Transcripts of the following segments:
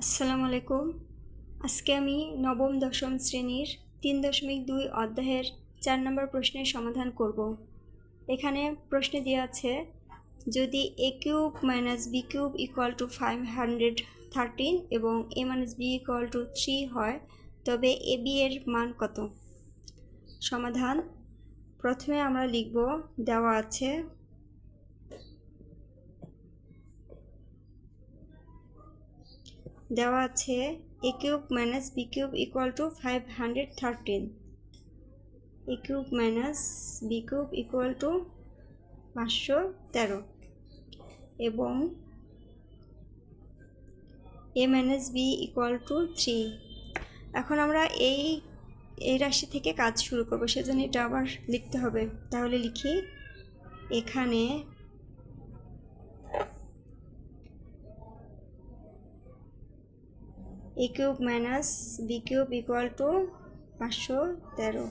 আসসালামু আলাইকুম। আজকে আমি নবম দশম শ্রেণীর 3.2 অধ্যায়ের 4 নম্বর প্রশ্নের সমাধান করব। এখানে প্রশ্নে দেওয়া আছে, যদি a cube minus b cube equal to 513 এবং a minus b equal two 3 হয়, তবে ab এর মান কত? সমাধান। প্রথমে আমরা লিখব, দেওয়া আছে a cube minus b cube equal to 513, a cube minus b cube equal to 513 এবং a minus b equal two 3। এখন আমরা এই রাশি থেকে কাজ শুরু করব, সেজন্য এটা আবার লিখতে হবে। তাহলে লিখি, এখানে a cube minus b cube equal to 513,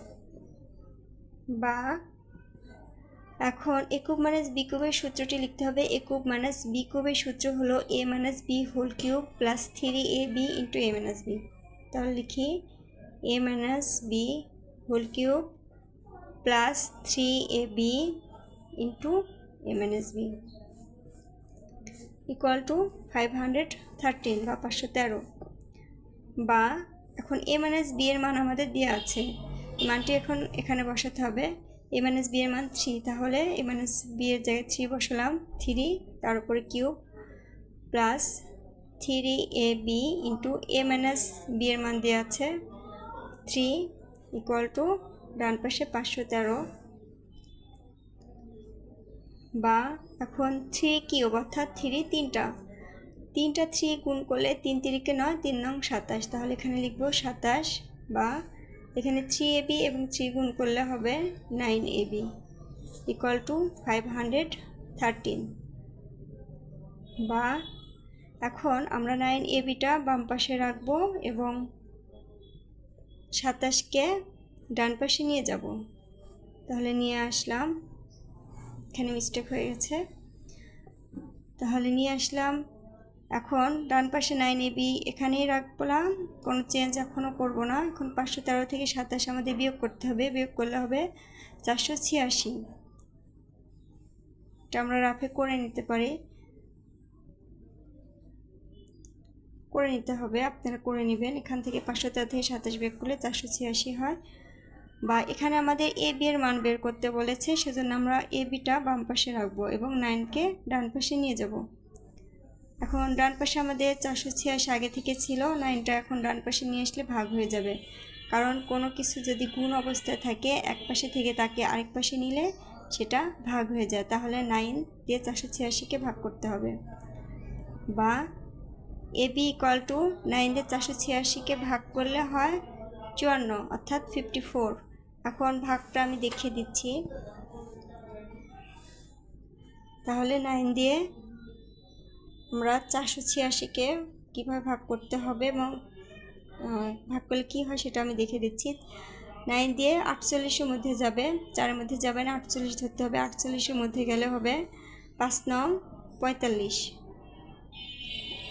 বা এখন a কিউব মাইনাস b কিউবের সূত্রটি লিখতে হবে। a কিউব মাইনাস b কিউবের সূত্র হলো a minus b whole cube plus 3ab into a minus b। তাহলে লিখি, a minus b whole cube plus 3ab into a minus b equal to 513 বা 513। বা এখন a মাইনাস b এর মান আমাদের দেওয়া আছে, মানটি এখন এখানে বসাতে হবে। a মাইনাস b এর মান 3, তাহলে a মাইনাস b এর জায়গায় 3 বসালাম, 3 তার উপরে cube plus 3ab into a minus b এর মান দেওয়া আছে 3 ইকুয়াল টু ডান পাশে 513। বা এখন 3 কিউব অর্থাৎ 3টা 3 গুণ করলে 3 3 9, 3 9 27, তাহলে এখানে লিখব 27। বা এখানে 3ab এবং 3 গুণ করলে হবে 9ab ইকুয়াল টু 513। বা এখন আমরা 9abটা বাম পাশে রাখবো এবং 27কে ডান পাশে নিয়ে যাব। তাহলে নিয়ে আসলাম, এখানে মিস্টেক হয়ে গেছে, তাহলে নিয়ে আসলাম। এখন ডান পাশে 9ab এখানেই রাখলাম, কোনো চেঞ্জ এখনও করব না। এখন 513 থেকে 27 আমাদের বিয়োগ করতে হবে, বিয়োগ করলে হবে 486। এটা আমরা রাফে করে নিতে পারি, করে নিতে হবে, আপনারা করে নেবেন। এখান থেকে 513 থেকে 27 বিয়োগ করলে 486 হয়। বা এখানে আমাদের ab এর মান বের করতে বলেছে, সেজন্য আমরা abটা বাম পাশে রাখবো এবং 9কে ডান পাশে নিয়ে যাব। এখন ডান পাশে আমাদের 486 আগে থেকে ছিল, 9টা এখন ডান পাশে নিয়ে আসলে ভাগ হয়ে যাবে। কারণ কোনো কিছু যদি গুণ অবস্থায় থাকে, এক পাশে থেকে তাকে আরেক পাশে নিলে সেটা ভাগ হয়ে যায়, তাহলে 9 দিয়ে 486কে ভাগ করতে হবে। বা ab ইকুয়াল টু 9 দিয়ে 486কে ভাগ করলে হয় 54 অর্থাৎ 54। এখন ভাগটা আমি দেখিয়ে দিচ্ছি। তাহলে 9 দিয়ে আমরা 486কে কীভাবে ভাগ করতে হবে এবং ভাগ করলে কী হয় সেটা আমি দেখে দিচ্ছি। 9 দিয়ে 48-এর মধ্যে যাবে, 4-এর মধ্যে যাবে না, 48 ধরতে হবে। 48-এর মধ্যে গেলে হবে 5 9 45।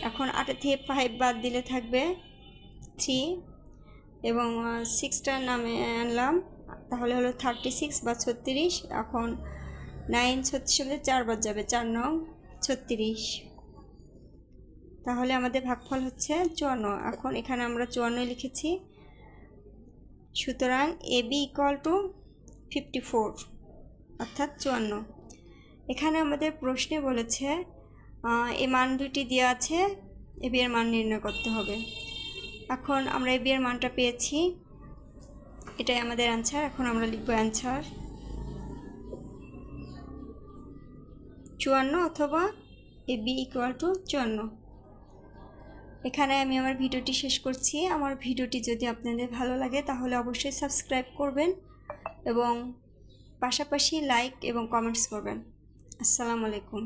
এখন 8 থেকে 5 বাদ দিলে থাকবে 3 এবং 6টার নামে আনলাম, তাহলে হলো 36 বা 36। এখন 9 36-এর মধ্যে 4 বাদ যাবে, 4 9 36, তাহলে আমাদের ভাগফল হচ্ছে 54। এখন এখানে আমরা 54 লিখেছি, সুতরাং ab ইকুয়াল টু 54 অর্থাৎ 54। এখানে আমাদের প্রশ্নে বলেছে এই মান দুটি দেওয়া আছে, ab এর মান নির্ণয় করতে হবে। এখন আমরা ab এর মানটা পেয়েছি, এটাই আমাদের অ্যান্সার। এখন আমরা লিখব অ্যান্সার 54 অথবা ab ইকুয়াল টু 54। এখানে আমি আমার ভিডিওটি শেষ করছি। আমার ভিডিওটি যদি আপনাদের ভালো লাগে তাহলে অবশ্যই সাবস্ক্রাইব করবেন এবং পাশাপাশি লাইক এবং কমেন্টস করবেন। আসসালামু আলাইকুম।